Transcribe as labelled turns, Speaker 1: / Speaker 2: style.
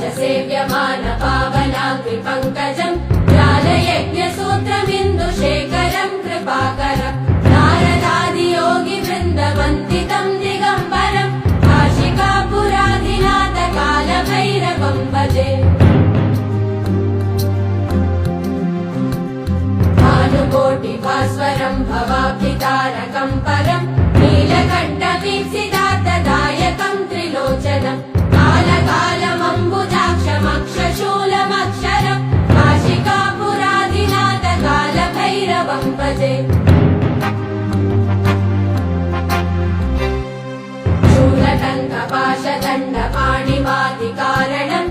Speaker 1: सेव्यमान पावनाग्रिपङ्कजम् ज्ञानयज्ञसूत्रमिन्दुशेखरम् कृपाकरम् नारदादियोगिवृन्दवन्दितम् दिगम्बरम् काशिकापुराधिनाथ कालभैरवम् भजे भानुकोटिभास्वरम् भवाब्धितारकम् परम् नीलकण्ठवीक्षितार्थदायकम् त्रिलोचनम् कालकालमम्बुजाक्षमक्षशूलमक्षरम् काशिकापुराधिनाथ कालभैरवम् भजे शूलटङ्कपाशदण्डपाणिवादिकारणम्